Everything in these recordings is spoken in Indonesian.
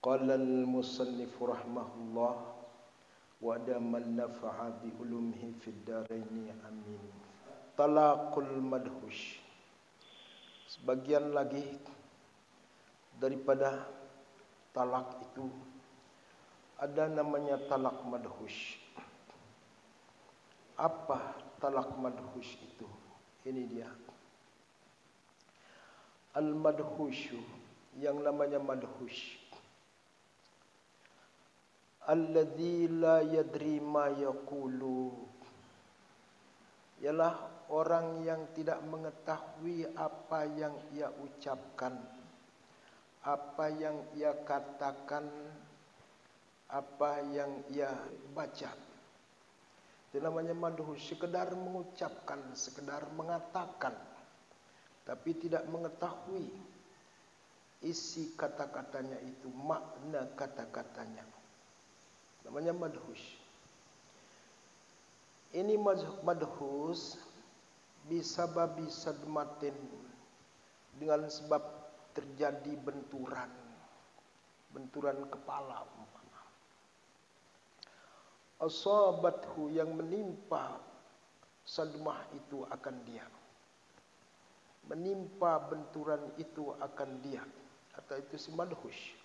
Qala al-musannif rahimahullah wa daman nafa'a bi ulumihi fid daraini amin. Talaqul madhush. Sebagian lagi daripada talak itu ada namanya talak madhush. Apa talak madhush itu? Ini dia. Al-madhushu, yang namanya madhush, alladzi la yadri ma yaqulu, ialah orang yang tidak mengetahui apa yang ia ucapkan, apa yang ia katakan, apa yang ia baca. Itu namanya madhush, sekedar mengucapkan, sekedar mengatakan, tapi tidak mengetahui isi kata-katanya itu, makna kata-katanya. Namanya madhush. Ini madhush bisa babi sadmatin, dengan sebab terjadi benturan kepala umpama. Asabathu, yang menimpa sadmah itu akan dia, menimpa benturan itu akan dia, atau itu si madhush.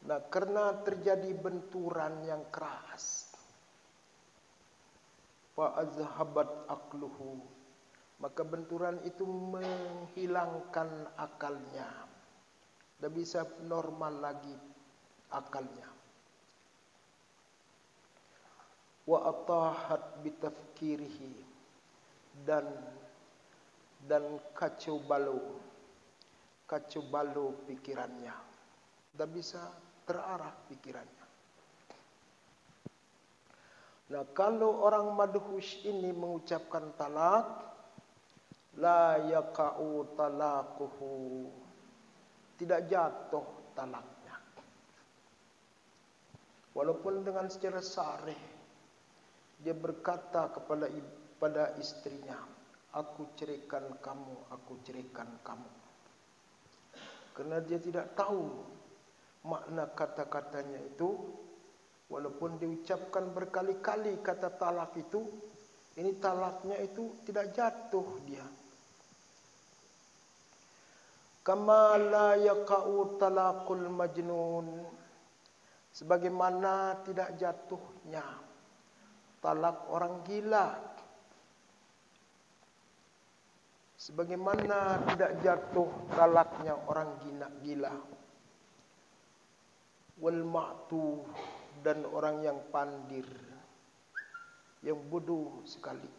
Nah, karena terjadi benturan yang keras, fa azhabat aqluhu, maka benturan itu menghilangkan akalnya, tidak bisa normal lagi akalnya. Wa atahat bitafkirihi, dan kacau balau pikirannya, tidak bisa terarah pikirannya. Nah, kalau orang madhush ini mengucapkan talak, la yaqa'u talaquhu, tidak jatuh talaknya. Walaupun dengan secara sarih dia berkata kepada istrinya, aku ceraikan kamu, aku ceraikan kamu. Karena dia tidak tahu makna kata-katanya itu, walaupun diucapkan berkali-kali kata talak itu, ini talaknya itu tidak jatuh dia. Kama la yaqa'u talaqul majnun, sebagaimana tidak jatuhnya talak orang gila, sebagaimana tidak jatuh talaknya orang gila. Wal ma'tu, dan orang yang pandir, yang bodoh sekali,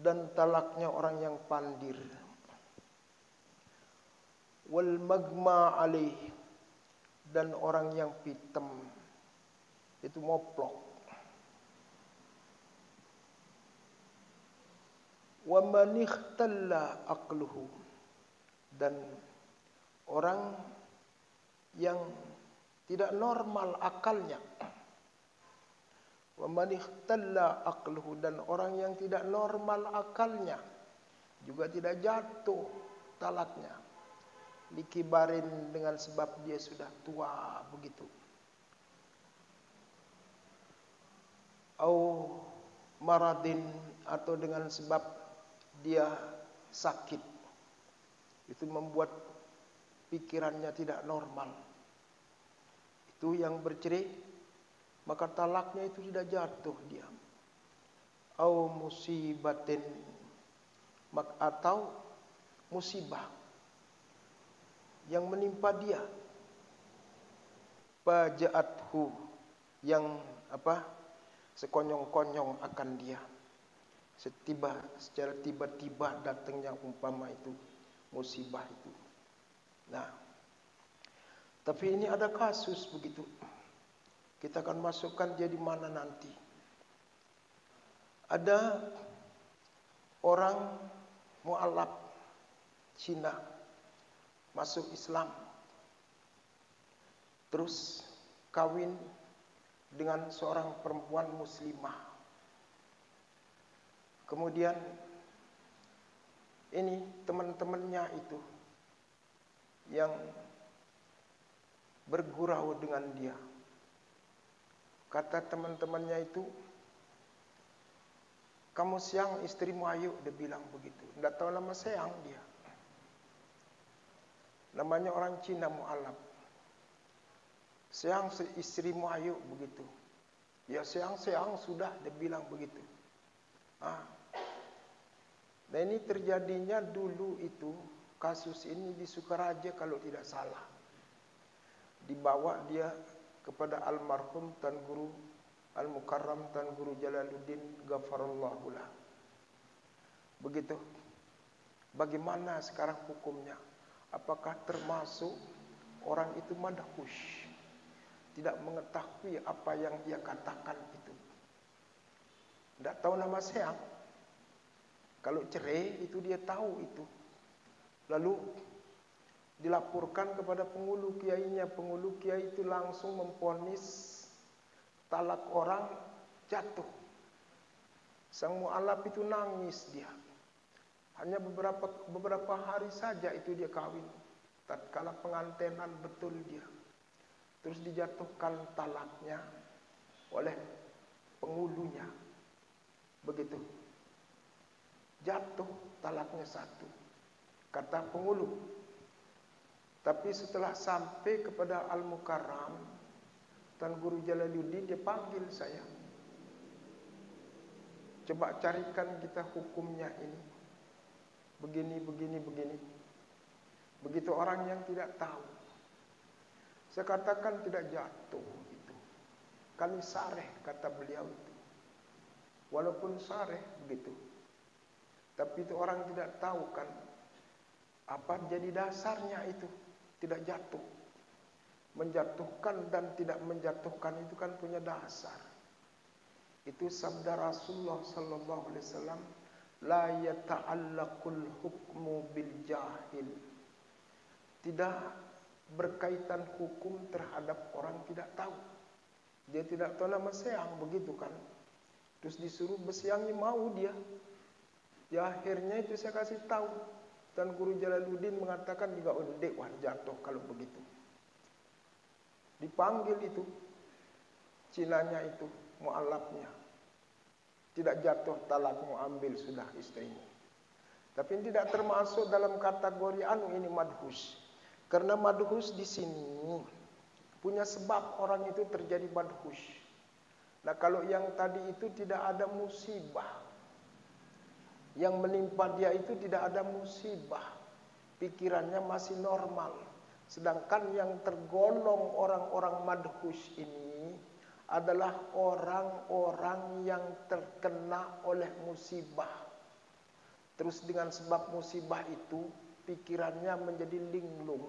dan talaknya orang yang pandir. Wal magma alaih, dan orang yang pitem, itu moplok. Wa man ikhtalla aqluhu, dan orang yang tidak normal akalnya. Wa man ikhtalla aqluhu, dan orang yang tidak normal akalnya juga tidak jatuh talaknya. Likibarin, dengan sebab dia sudah tua begitu. Au maradin, atau dengan sebab dia sakit. Itu membuat pikirannya tidak normal. Itu yang bercerai, maka talaknya itu tidak jatuh dia. Au musibatin, atau musibah yang menimpa dia. Faja'athu, yang sekonyong-konyong akan dia, secara tiba-tiba datangnya umpama itu musibah itu. Nah, tapi ini ada kasus begitu. Kita akan masukkan dia di mana nanti. Ada orang mu'alaf Cina masuk Islam, terus kawin dengan seorang perempuan muslimah. Kemudian ini teman-temannya itu yang bergurau dengan dia. Kata teman-temannya itu, kamu Siang istrimu Ayu, dia bilang begitu. Tidak tahu nama Siang dia. Namanya orang Cina mu'alaf. Siang istrimu Ayu begitu. Ya Siang sudah, dia bilang begitu. Nah ini terjadinya dulu itu, kasus ini di Sukaraja kalau tidak salah. Dibawa dia kepada almarhum Tan Guru Al-Mukarram Tan Guru Jalaluddin Ghafarallahu lah. Begitu. Bagaimana sekarang hukumnya? Apakah termasuk orang itu madhush? Tidak mengetahui apa yang ia katakan itu. Tidak tahu nama Siang. Kalau cerai itu dia tahu itu. Lalu dilaporkan kepada pengulu kiainya. Pengulu kiai itu langsung memvonis talak orang, jatuh. Sang mu'alaf itu nangis dia. Hanya beberapa hari saja itu dia kawin. Tatkala pengantenan betul dia. Terus dijatuhkan talaknya oleh pengulunya. Begitu. Jatuh talaknya satu. Kata pengulu. Tapi setelah sampai kepada Al-Mukarram, Tan Guru Jalaluddin, dia panggil saya. Coba carikan kita hukumnya ini. Begini. Begitu orang yang tidak tahu. Saya katakan tidak jatuh itu. Kami sareh, kata beliau itu. Walaupun sareh begitu. Tapi itu orang tidak tahu kan. Apa jadi dasarnya itu. Tidak jatuh. Menjatuhkan dan tidak menjatuhkan itu kan punya dasar. Itu sabda Rasulullah sallallahu alaihi wasallam, la yata'allaqul hukmu bil jahil. Tidak berkaitan hukum terhadap orang tidak tahu. Dia tidak tahu nama Siang, begitu kan. Terus disuruh bersiangi mau dia. Ya akhirnya itu saya kasih tahu. Dan Guru Jalaluddin mengatakan juga ondek wah jatuh kalau begitu. Dipanggil itu Cinanya itu, mu'alafnya. Tidak jatuh talakmu, ambil sudah istrimu. Tapi tidak termasuk dalam kategori ini madhus. Karena madhus di sini punya sebab orang itu terjadi madhus. Nah kalau yang tadi itu tidak ada musibah. Yang menimpa dia itu tidak ada musibah. Pikirannya masih normal. Sedangkan yang tergolong orang-orang madhus ini adalah orang-orang yang terkena oleh musibah. Terus dengan sebab musibah itu pikirannya menjadi linglung.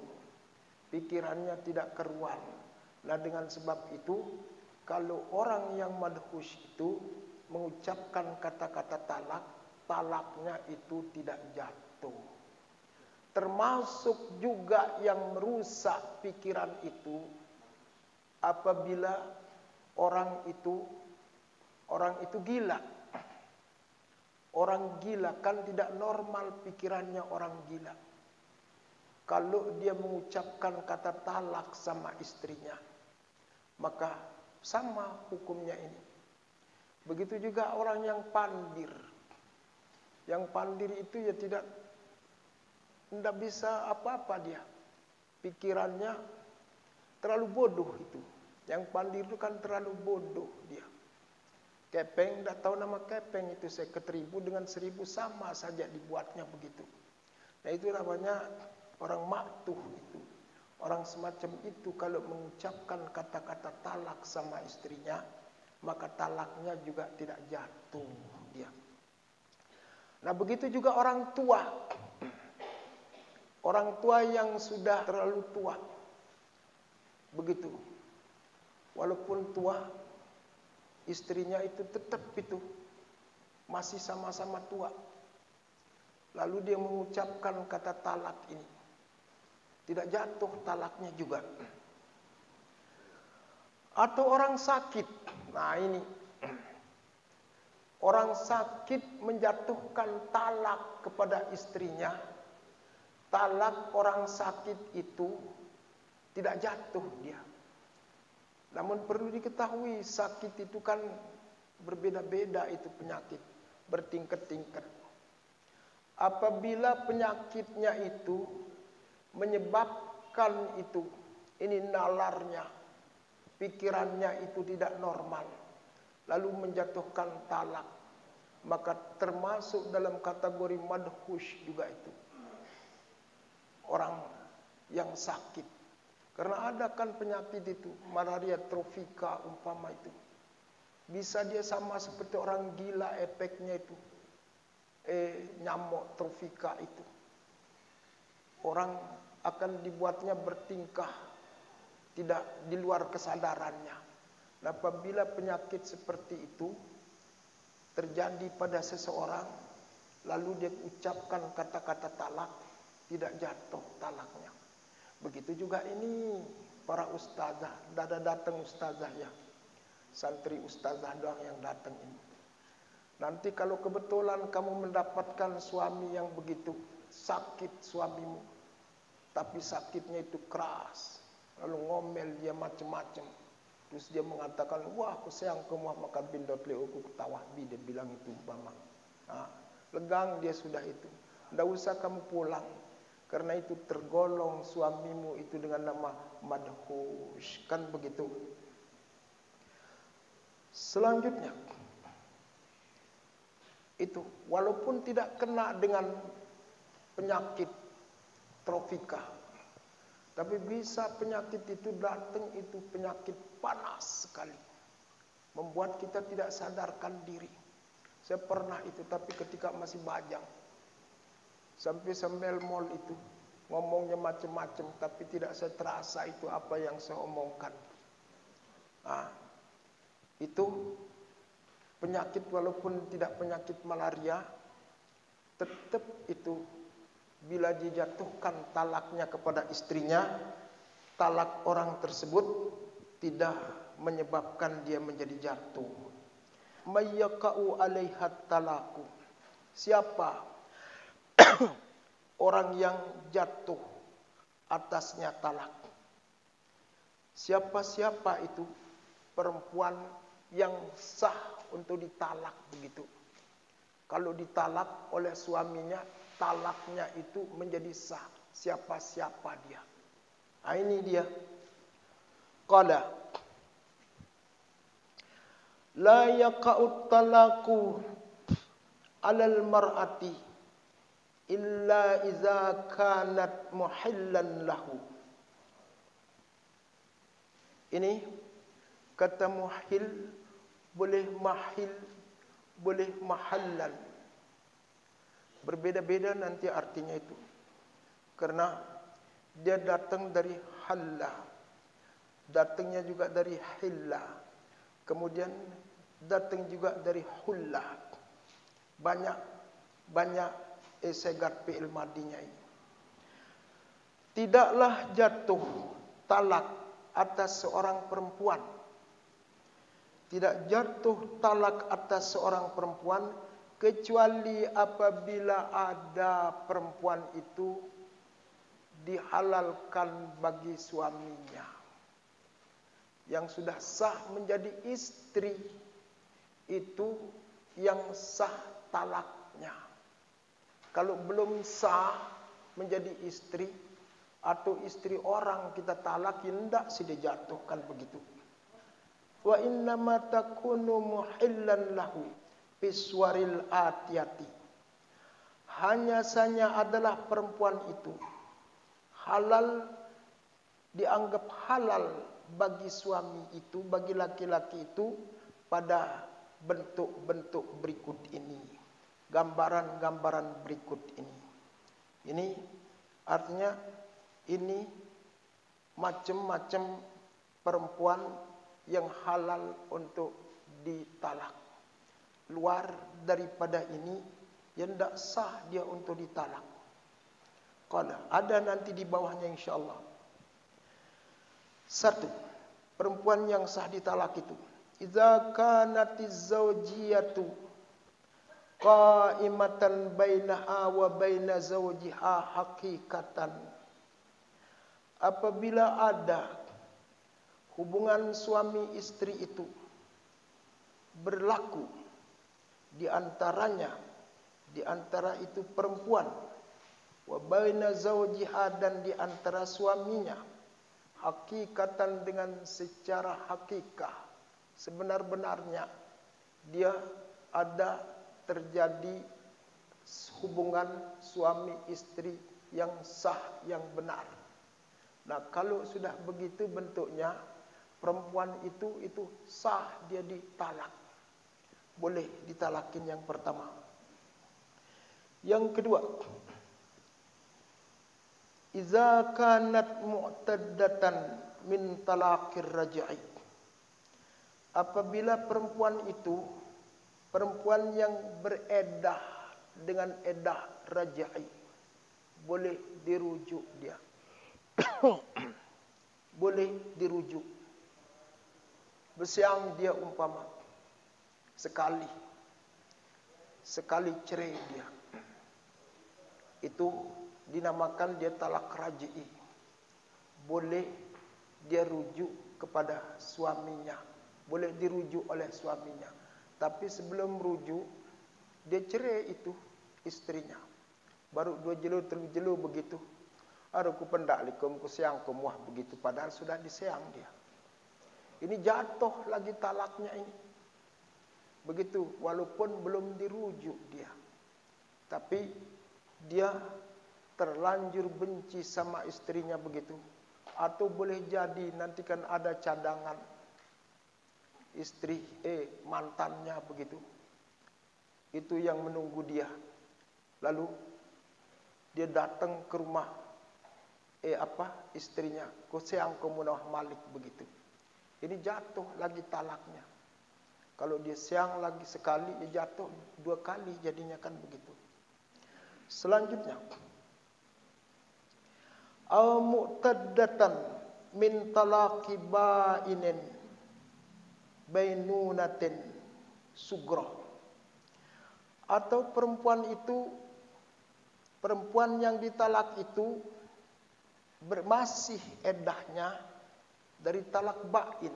Pikirannya tidak keruan. Nah dengan sebab itu kalau orang yang madhus itu mengucapkan kata-kata talak, talaknya itu tidak jatuh. Termasuk juga yang merusak pikiran itu apabila orang itu gila. Orang gila kan tidak normal pikirannya orang gila. Kalau dia mengucapkan kata talak sama istrinya, maka sama hukumnya ini. Begitu juga orang yang pandir. Yang pandir itu ya tidak bisa apa-apa dia. Pikirannya terlalu bodoh itu. Yang pandir itu kan terlalu bodoh dia. Kepeng, tidak tahu nama kepeng itu saya ke1000 dengan 1000 sama saja dibuatnya begitu. Nah itu namanya orang maktuh itu. Orang semacam itu kalau mengucapkan kata-kata talak sama istrinya, maka talaknya juga tidak jatuh dia. Nah begitu juga orang tua. Orang tua yang sudah terlalu tua. Begitu. Walaupun tua, istrinya itu tetap itu masih sama-sama tua. Lalu dia mengucapkan kata talak ini. Tidak jatuh talaknya juga. Atau orang sakit. Nah ini. Orang sakit menjatuhkan talak kepada istrinya. Talak orang sakit itu tidak jatuh dia. Namun perlu diketahui sakit itu kan berbeda-beda itu penyakit. Bertingkat-tingkat. Apabila penyakitnya itu menyebabkan itu, ini nalarnya, pikirannya itu tidak normal, lalu menjatuhkan talak, maka termasuk dalam kategori madhush juga itu. Orang yang sakit. Karena ada kan penyakit itu, malaria trofika umpama itu. Bisa dia sama seperti orang gila efeknya itu. Nyamuk trofika itu. Orang akan dibuatnya bertingkah tidak di luar kesadarannya. Nah, apabila penyakit seperti itu terjadi pada seseorang, lalu dia ucapkan kata-kata talak, tidak jatuh talaknya. Begitu juga ini para ustazah, datang ustazah ya. Santri ustazah doang yang datang ini. Nanti kalau kebetulan kamu mendapatkan suami yang begitu sakit suamimu, tapi sakitnya itu keras, lalu ngomel dia macam-macam, terus dia mengatakan, wah aku sayang kamu maka bindot leuku ketawa bi, dia bilang itu umpama. Nah, legang dia sudah itu. Tidak usah kamu pulang, karena itu tergolong suamimu itu dengan nama madhush, kan begitu. Selanjutnya, itu walaupun tidak kena dengan penyakit trofika, tapi bisa penyakit itu datang itu penyakit panas sekali, membuat kita tidak sadarkan diri. Saya pernah itu, tapi ketika masih bajang, sampai sembel mall itu ngomongnya macam-macam, tapi tidak saya terasa itu apa yang saya omongkan. Nah, itu penyakit walaupun tidak penyakit malaria, tetap itu bila dijatuhkan talaknya kepada istrinya, talak orang tersebut tidak menyebabkan dia menjadi jatuh. Mayyaka'u alaihat talaku. Siapa orang yang jatuh atasnya talak? Siapa-siapa itu perempuan yang sah untuk ditalak begitu. Kalau ditalak oleh suaminya, talaknya itu menjadi sah. Siapa-siapa dia. Nah, ini dia. Qala la yaqa'ut talaku 'alal mar'ati illa iza kanat muhillan lahu. Ini kata muhil boleh mahil, boleh mahallan. Berbeda-beda nanti artinya itu. Karena dia datang dari halla, datangnya juga dari hilla, kemudian datang juga dari hulla. Banyak segat fi'il madinya ini. Tidaklah jatuh talak atas seorang perempuan. Tidak jatuh talak atas seorang perempuan kecuali apabila ada perempuan itu dihalalkan bagi suaminya, yang sudah sah menjadi istri, itu yang sah talaknya. Kalau belum sah menjadi istri atau istri orang kita talak, hendak sih dijatuhkan begitu. Wa innama takunu muhillan lahu biswaril atiyati. Hanya saja adalah perempuan itu halal, dianggap halal bagi suami itu, bagi laki-laki itu pada bentuk-bentuk berikut ini. Gambaran-gambaran berikut ini. Ini artinya ini macam-macam perempuan yang halal untuk ditalak. Luar daripada ini yang tidak sah dia untuk ditalak. Kalau ada nanti di bawahnya insyaAllah. 1. Perempuan yang sah ditalak itu, idza kanatiz zawjiyatu qa'imatan bainaha wa baina zawjiha hakikatan. Apabila ada hubungan suami istri itu berlaku di antaranya, di antara itu perempuan, wa baina zawjiha, dan di antara suaminya, hakikatan, dengan secara hakikah, sebenar-benarnya dia ada terjadi hubungan suami istri yang sah, yang benar. Nah, kalau sudah begitu bentuknya, perempuan itu sah, dia ditalak. Boleh ditalakin yang pertama. Yang kedua, iza kanat mu'taddatan min talaqir raj'i. Apabila perempuan itu perempuan yang beredah dengan edah raj'i, boleh dirujuk dia. Boleh dirujuk. Bersiang dia umpama sekali cerai dia, itu dinamakan dia talak raj'i. Boleh dia rujuk kepada suaminya, boleh dirujuk oleh suaminya. Tapi sebelum rujuk, dia cerai itu istrinya. Baru 2 jelu 3 jelu begitu, aku pendak likum ku siang ku muah begitu, padahal sudah diseang dia. Ini jatuh lagi talaknya ini. Begitu, walaupun belum dirujuk dia, tapi dia terlanjur benci sama istrinya begitu. Atau boleh jadi nanti kan ada cadangan istri mantannya begitu, itu yang menunggu dia. Lalu dia datang ke rumah istrinya, ku seang ku munah malik begitu. Ini jatuh lagi talaknya. Kalau dia siang lagi sekali, dia jatuh 2 kali jadinya kan begitu. Selanjutnya, au mu'taddatan min talaqi ba'inin bainunatin sugra. Atau perempuan yang ditalak itu masih edahnya dari talak ba'in,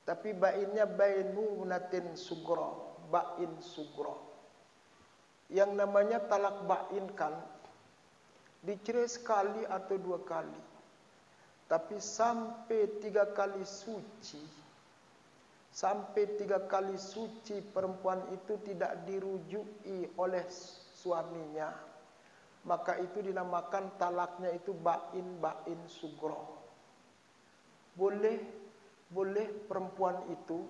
tapi ba'innya bainunatin sugra, ba'in sugra. Yang namanya talak ba'in kan dicerai sekali atau 2 kali, tapi sampai 3 kali suci, sampai 3 kali suci perempuan itu tidak dirujui oleh suaminya, maka itu dinamakan talaknya itu ba'in sugro. Boleh perempuan itu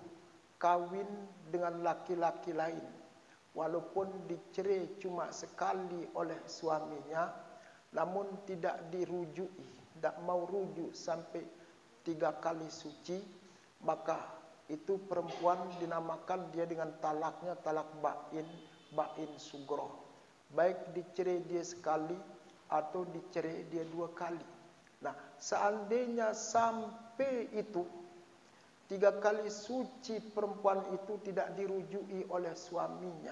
kawin dengan laki-laki lain, walaupun dicerai cuma sekali oleh suaminya, namun tidak dirujui, tidak mau rujuk sampai 3 kali suci, maka itu perempuan dinamakan dia dengan talaknya talak ba'in sugro. Baik dicerai dia sekali atau dicerai dia 2 kali. Nah, seandainya sampai itu 3 kali suci perempuan itu tidak dirujui oleh suaminya,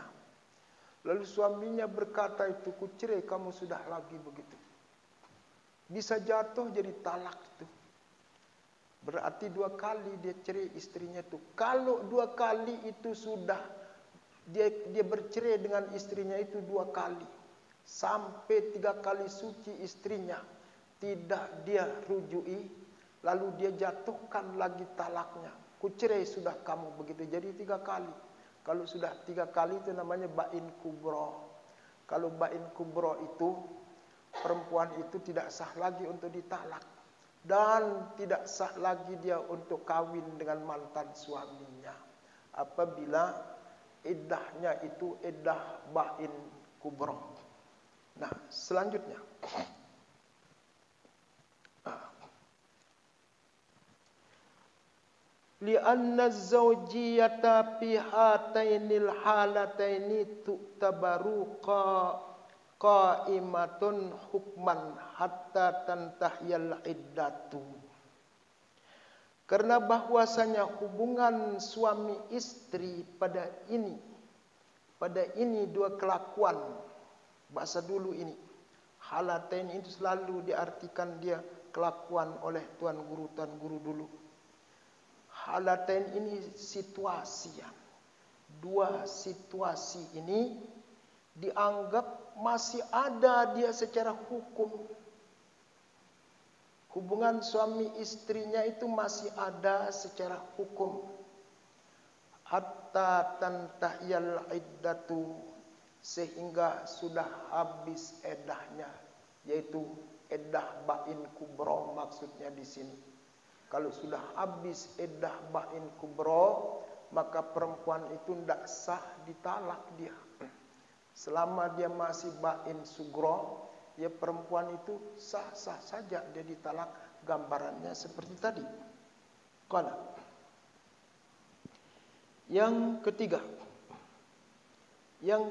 lalu suaminya berkata itu, ku cerai kamu sudah lagi begitu, bisa jatuh jadi talak itu. Berarti 2 kali dia cerai istrinya itu. Kalau 2 kali itu sudah dia bercerai dengan istrinya itu 2 kali, sampai 3 kali suci istrinya tidak dia rujui, lalu dia jatuhkan lagi talaknya, ku cerai sudah kamu begitu, jadi 3 kali. Kalau sudah 3 kali itu namanya ba'in kubro. Kalau ba'in kubro itu perempuan itu tidak sah lagi untuk ditalak, dan tidak sah lagi dia untuk kawin dengan mantan suaminya apabila iddahnya itu iddah ba'in kubro. Nah, selanjutnya, li'anna az-zawjiyata fi hatainil halataini tu'tabaru qa'imatun hukman hatta tantahiyal iddatu. Karena bahwasanya hubungan suami istri pada ini pada ini dua kelakuan bahasa dulu ini. Halatain itu selalu diartikan dia kelakuan oleh tuan guru dulu. Halatain ini situasi ya. Dua situasi ini dianggap masih ada dia secara hukum. Hubungan suami istrinya itu masih ada secara hukum. Hatta tantahiyal iddatu, sehingga sudah habis eddahnya, yaitu eddah bain kubro maksudnya di sini. Kalau sudah habis eddah bain kubro, maka perempuan itu tidak sah ditalak dia. Selama dia masih bain sugro, ya perempuan itu sah-sah saja dia ditalak. Gambarannya seperti tadi. Qala. Yang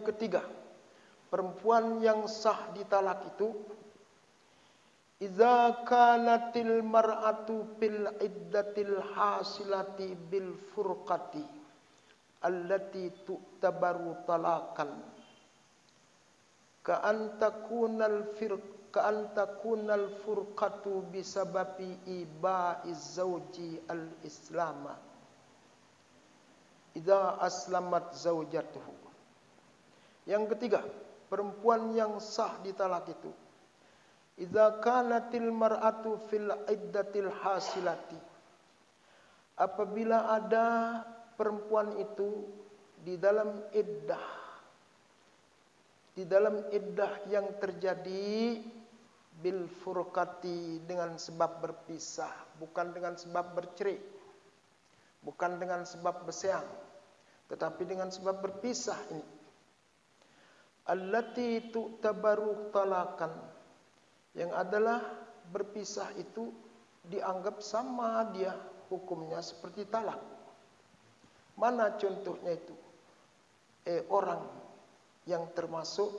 ketiga, perempuan yang sah ditalak itu idza kanatil mar'atu fil iddatil hasilati bil furqati allati tu'tabaru talakan ka an takunal furqatu bisababi iba'iz zawji al-islama idza aslamat zaujatuhu. Yang ketiga, perempuan yang sah ditalak itu idza kanatil mar'atu fil iddatil hasilati, apabila ada perempuan itu di dalam iddah yang terjadi bil furqati, dengan sebab berpisah, bukan dengan sebab bercerai, bukan dengan sebab berseang, tetapi dengan sebab berpisah ini. Allati tu'tabaru talakan, yang adalah berpisah itu dianggap sama dia hukumnya seperti talak. Mana contohnya itu? Orang yang termasuk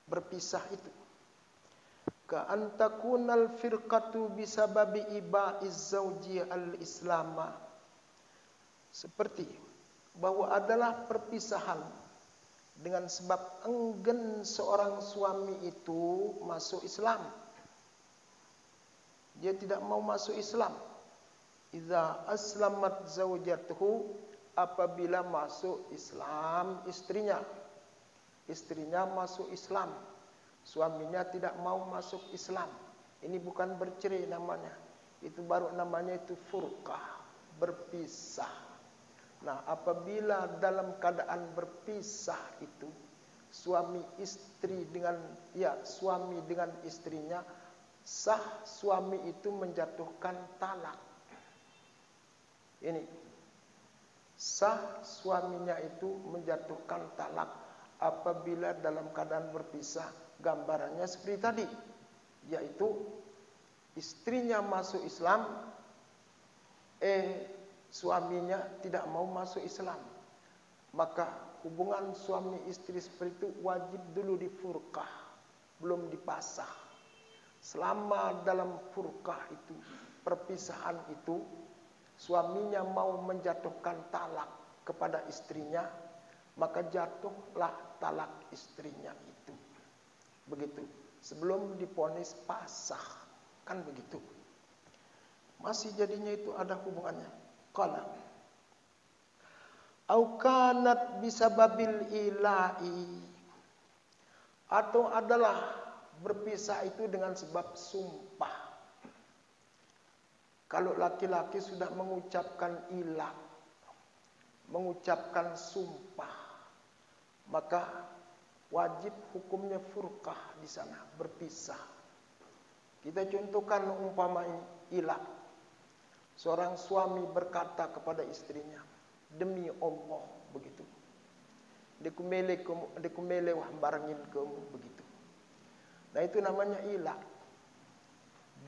berpisah itu. Ka antakunal firqatu bisababi iba'iz zawji al-islama, seperti bahwa adalah perpisahan dengan sebab enggan seorang suami itu masuk Islam. Dia tidak mau masuk Islam. Idza aslamat zaujatuhu, apabila masuk Islam istrinya. Istrinya masuk Islam, suaminya tidak mau masuk Islam. Ini bukan bercerai namanya. Itu baru namanya itu furqah, berpisah. Nah, apabila dalam keadaan berpisah itu suami dengan istrinya, sah suami itu menjatuhkan talak. Ini sah suaminya itu menjatuhkan talak apabila dalam keadaan berpisah. Gambarannya seperti tadi, yaitu istrinya masuk Islam, suaminya tidak mau masuk Islam, maka hubungan suami istri seperti itu wajib dulu difurqah, belum dipasah. Selama dalam furqah itu, perpisahan itu, suaminya mau menjatuhkan talak kepada istrinya, maka jatuhlah talak istrinya itu. Begitu, sebelum diponis pasah, kan begitu. Masih jadinya itu ada hubungannya. Qala au kanat bisababil ila'i, atau adalah berpisah itu dengan sebab sumpah. Kalau laki-laki sudah mengucapkan ila, mengucapkan sumpah, maka wajib hukumnya furqah di sana, berpisah. Kita contohkan umpama ini ila. Seorang suami berkata kepada istrinya, demi Allah, begitu. Dekumele wah barangin kamu, begitu. Nah, itu namanya ilah.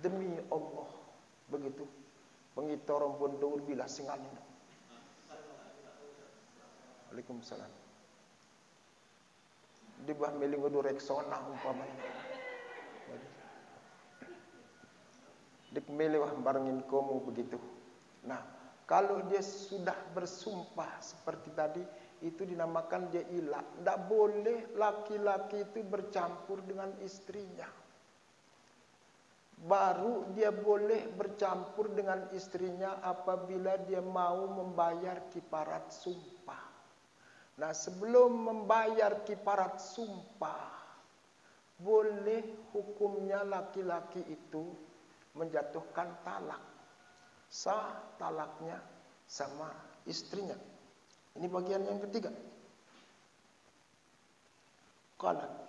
Demi Allah, begitu. Pengitorong bondur bila singalin. Waalaikumsalam. Di bah melingo reksona umpamanya. Dekumele wah barangin kamu, begitu. Nah, kalau dia sudah bersumpah seperti tadi, itu dinamakan dia ilah. Tidak boleh laki-laki itu bercampur dengan istrinya. Baru dia boleh bercampur dengan istrinya apabila dia mau membayar kifarat sumpah. Nah, sebelum membayar kifarat sumpah, boleh hukumnya laki-laki itu menjatuhkan talak. Sah talaknya sama istrinya. Ini bagian yang ketiga. Qala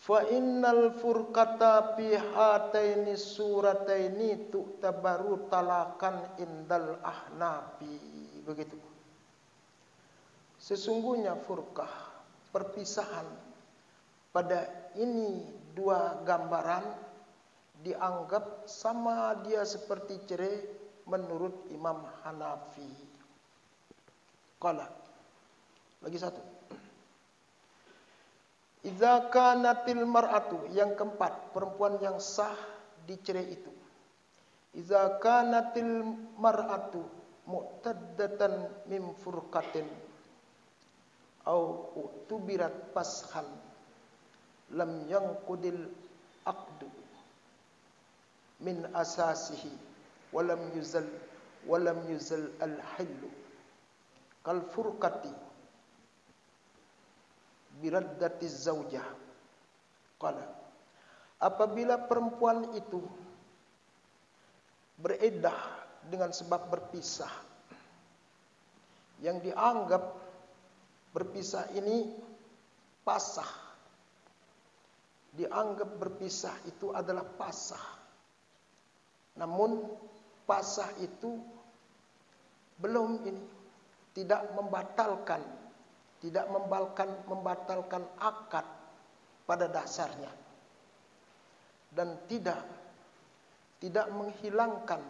fa innal furqata fi hataini surataini tu'tabaru talakan indal ahnafi. Begitu. Sesungguhnya furqah, perpisahan pada ini dua gambaran dianggap sama dia seperti cerai menurut Imam Hanafi. Qala. Lagi satu. Idza kanatil mar'atu, yang keempat, perempuan yang sah dicerai itu. Idza kanatil mar'atu mu'taddatan min furqatin au utubirat pashan lam yanqudil aqdu min asasihi walam yuzal al-hillu kal furqati biraddati zaujah. Qala, apabila perempuan itu beriddah dengan sebab berpisah, yang dianggap berpisah ini pasah, dianggap berpisah itu adalah pasah. Namun pasah itu belum ini tidak membatalkan akad pada dasarnya, dan tidak menghilangkan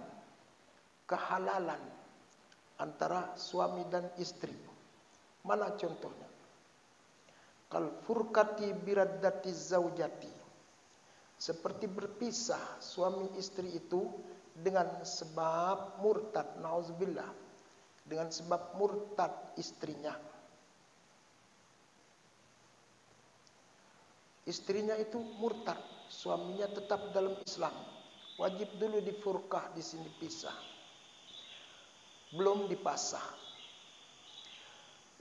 kehalalan antara suami dan istri. Mana contohnya? Kal furqati biraddati zaujati, seperti berpisah suami istri itu dengan sebab murtad, nauzubillah, dengan sebab murtad istrinya. Istrinya itu murtad, suaminya tetap dalam Islam. Wajib dulu difurqah, di sini pisah. Belum dipasah.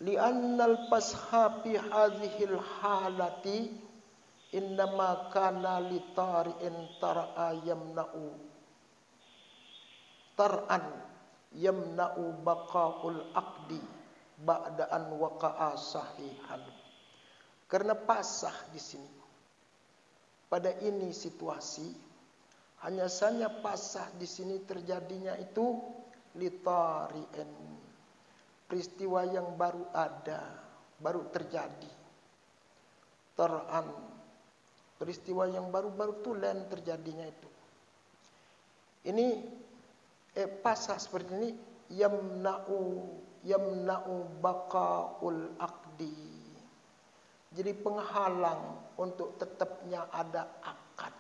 Li'annal pasha fi hadhil halati innama kana li tari'in tar'a yamna'u baqa'ul aqdi ba'da an waqa'a sahihan. Karena pasah di sini, pada ini situasi, hanya saja pasah di sini terjadinya itu li tari'in, peristiwa yang baru ada, baru terjadi. Tar'an, peristiwa yang baru-baru tulen terjadinya itu. Ini pasah seperti ini, yamna'u baqa'ul aqdi. Jadi penghalang untuk tetapnya ada akad.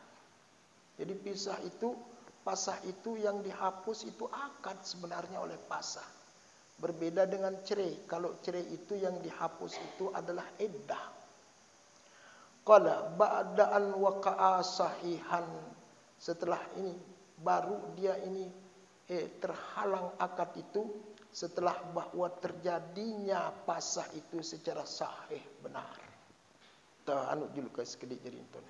Jadi pasah itu yang dihapus itu akad sebenarnya oleh pasah. Berbeda dengan cerai. Kalau cerai itu yang dihapus itu adalah iddah. Qala ba'da an waqa'a sahihan, setelah ini baru dia ini terhalang akad itu setelah bahwa terjadinya pasah itu secara sahih, benar. Ta anu julu ka sekedik jadi itu.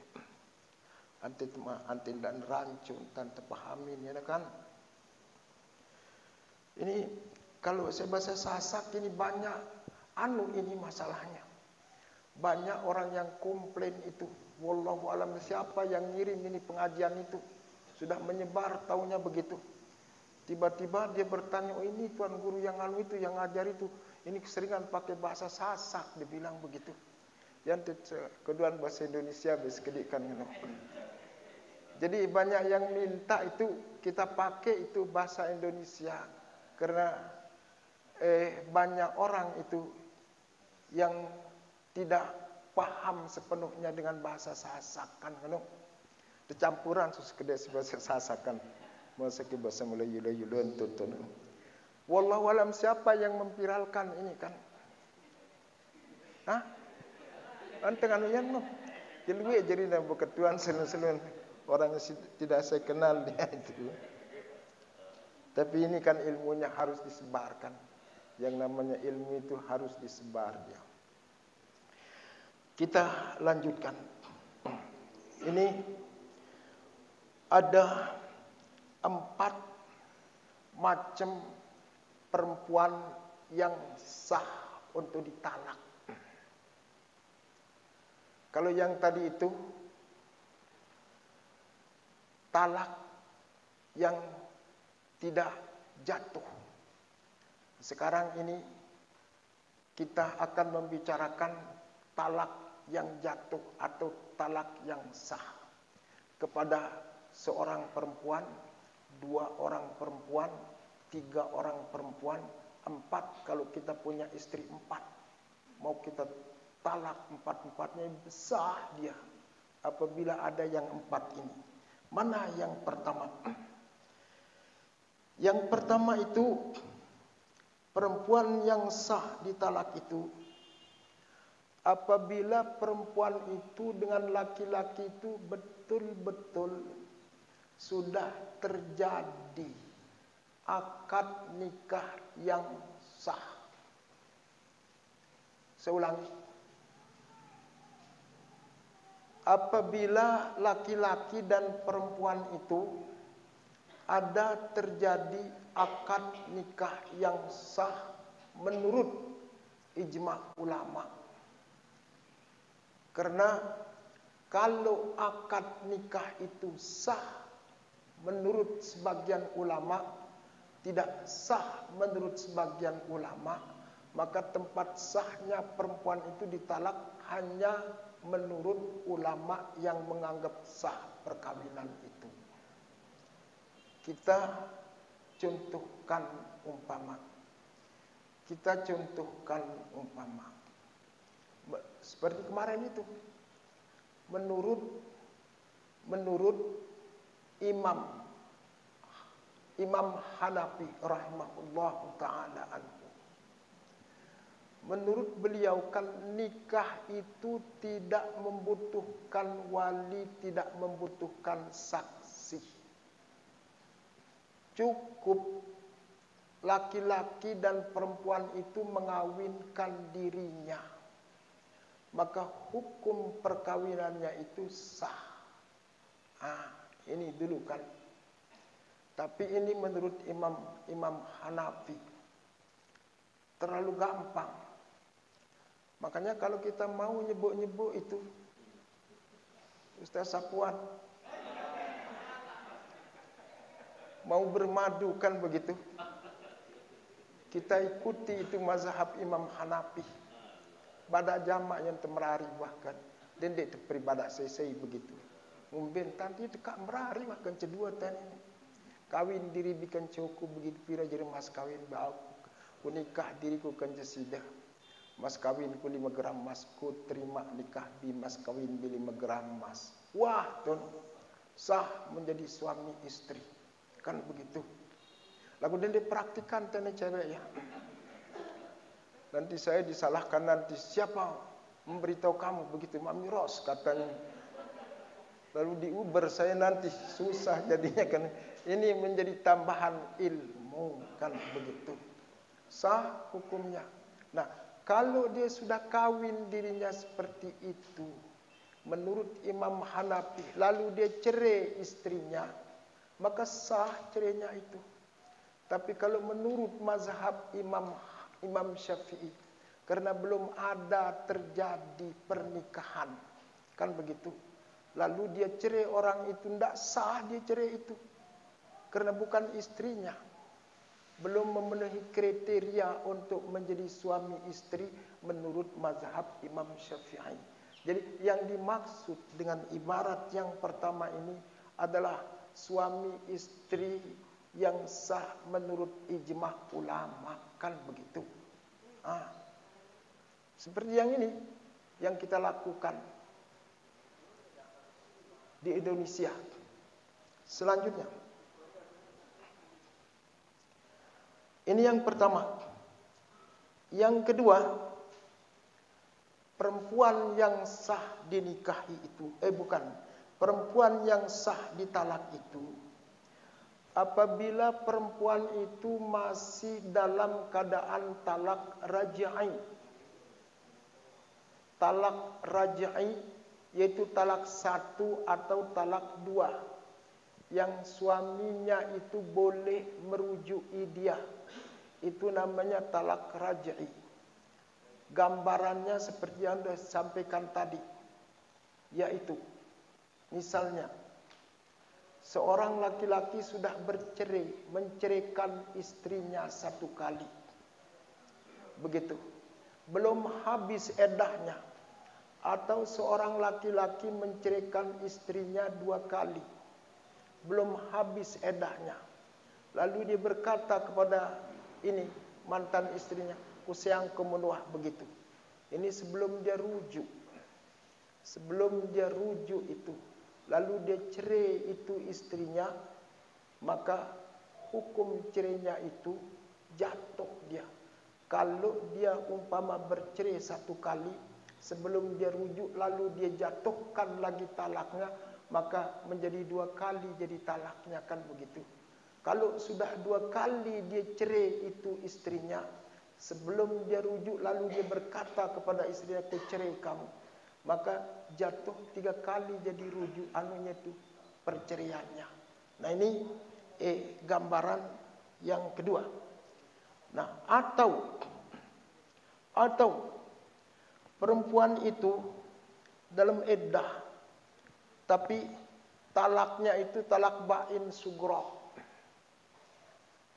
Antin dan rancun tan terpahamin ya kan. Ini kalau saya bahasa Sasak ini banyak ini masalahnya. Banyak orang yang komplain itu. Wallahu alam, siapa yang ngirim ini pengajian itu. Sudah menyebar taunya begitu. Tiba-tiba dia bertanya, oh ini tuan guru yang itu, yang ngajar itu. Ini keseringan pakai bahasa Sasak, dibilang begitu. Yang kedua bahasa Indonesia beskedikkan. Jadi banyak yang minta itu kita pakai itu bahasa Indonesia. Karena banyak orang itu yang tidak paham sepenuhnya dengan bahasa Sasak kan, tercampuran sekedar bahasa Sasak kan, masa ke bahasa Melayu tuntun. Wallahu alam, siapa yang memviralkan ini kan? Hah? Anteng anu yan mah. Jelui jadi na beketuan selun-selun orang yang tidak saya kenal dia itu. Tapi ini kan ilmunya harus disebarkan. Yang namanya ilmu itu harus disebar dia. Kita lanjutkan. Ini ada 4 macam perempuan yang sah untuk ditalak. Kalau yang tadi itu talak yang tidak jatuh. Sekarang ini kita akan membicarakan talak yang jatuh atau talak yang sah kepada seorang perempuan, 2 orang perempuan, 3 orang perempuan, 4 kalau kita punya istri 4. Mau kita talak 4-4-nya sah dia apabila ada yang 4 ini. Mana yang pertama? Yang pertama itu perempuan yang sah ditalak itu apabila perempuan itu dengan laki-laki itu betul-betul sudah terjadi akad nikah yang sah. Saya ulangi. Apabila laki-laki dan perempuan itu ada terjadi akad nikah yang sah menurut ijma ulama. Karena kalau akad nikah itu sah menurut sebagian ulama, tidak sah menurut sebagian ulama, maka tempat sahnya perempuan itu ditalak hanya menurut ulama yang menganggap sah perkawinan itu. Kita contohkan umpama. Seperti kemarin itu. Menurut Imam Hanafi rahimahullahu taala anhu. Menurut beliau kan nikah itu tidak membutuhkan wali, tidak membutuhkan saksi. Cukup laki-laki dan perempuan itu mengawinkan dirinya. Maka hukum perkawinannya itu sah. Ini dulu kan. Tapi ini menurut Imam Hanafi. Terlalu gampang. Makanya kalau kita mau nyebut-nyebut itu, Ustaz Sapuan, mau bermadu kan begitu. Kita ikuti itu mazhab Imam Hanafi. Badak jamak yang temerari bahkan. Dan dia peribadak selesai begitu. Mungkin tadi dekat merari bahkan cedua tani. Kawin diri bikin cukup begitu pira jadi mas kawin bau. Kunikah diriku kan jesidah. Mas kawin ku 5 gram mas, ku terima nikah bi mas kawin bi 5 gram mas. Wah, tuan, sah menjadi suami istri. Kan begitu. Lalu dan dipraktikan tanya cewek ya. Nanti saya disalahkan nanti siapa memberitahu kamu begitu, Mami Ros katanya. Lalu di Uber saya nanti susah jadinya kan. Ini menjadi tambahan ilmu kan begitu. Sah hukumnya. Nah, kalau dia sudah kawin dirinya seperti itu, menurut Imam Hanafi, lalu dia cerai istrinya, maka sah cerainya itu. Tapi kalau menurut mazhab Imam Syafi'i, karena belum ada terjadi pernikahan, kan begitu. Lalu dia cerai orang itu, tidak sah dia cerai itu, karena bukan istrinya. Belum memenuhi kriteria untuk menjadi suami istri menurut mazhab Imam Syafi'i. Jadi yang dimaksud dengan ibarat yang pertama ini adalah suami istri yang sah menurut ijma ulama, kan begitu. Seperti yang ini yang kita lakukan di Indonesia. Selanjutnya, Ini yang pertama. Yang kedua, perempuan yang sah dinikahi itu, perempuan yang sah ditalak itu, apabila perempuan itu masih dalam keadaan talak raj'i. Talak raj'i yaitu talak 1 atau talak 2, yang suaminya itu boleh merujui dia. Itu namanya talak raj'i. Gambarannya seperti yang sudah sampaikan tadi, yaitu misalnya seorang laki-laki sudah bercerai, menceraikan istrinya 1 kali. Begitu. Belum habis eddahnya. Atau seorang laki-laki menceraikan istrinya 2 kali. Belum habis eddahnya. Lalu dia berkata kepada ini mantan istrinya, "Ku sayang kamu nuah," begitu. Ini sebelum dia rujuk. Sebelum dia rujuk itu, lalu dia cerai itu istrinya, maka hukum cerainya itu jatuh dia. Kalau dia umpama bercerai 1 kali, sebelum dia rujuk lalu dia jatuhkan lagi talaknya, maka menjadi 2 kali jadi talaknya, kan begitu. Kalau sudah 2 kali dia cerai itu istrinya, sebelum dia rujuk lalu dia berkata kepada istrinya, "Aku cerai kamu," maka jatuh 3 kali jadi rujuk anunya itu perceraiannya. Nah, ini gambaran yang kedua. Nah, atau perempuan itu dalam iddah tapi talaknya itu talak bain sugro.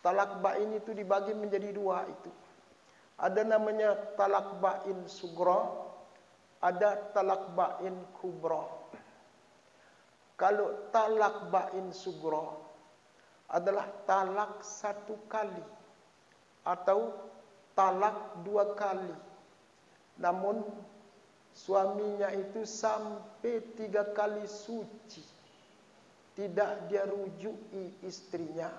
Talak bain itu dibagi menjadi 2 itu. Ada namanya talak bain sugro, ada talak bain kubro. Kalau talak bain sugro adalah talak 1 kali atau talak 2 kali. Namun suaminya itu sampai 3 kali suci tidak dia rujui istrinya,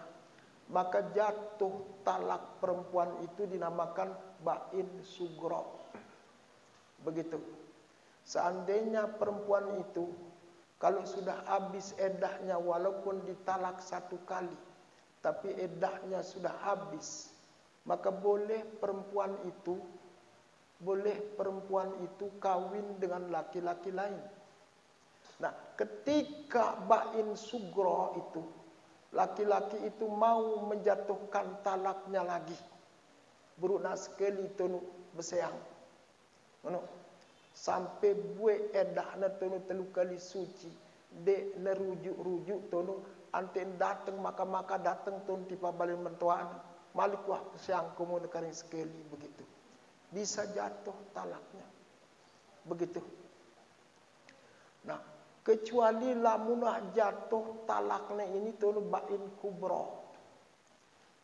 maka jatuh talak perempuan itu dinamakan bain sugro. Begitu. Seandainya perempuan itu kalau sudah habis eddahnya, walaupun ditalak 1 kali, tapi eddahnya sudah habis, maka boleh perempuan itu kawin dengan laki-laki lain. Nah, ketika bain sugro itu, laki-laki itu mau menjatuhkan talaknya lagi, beruna sekali tonu beseang, sampai bue eddahna tonu 3 kali suci, de nerujuk-rujuk tonu anten datang maka datang tonu tipa balik mentuan, malik wah beseang kamu nekaring sekali, begitu. Bisa jatuh talaknya. Begitu. Nah, kecuali lamunah jatuh talaknya ini tonu bain kubro.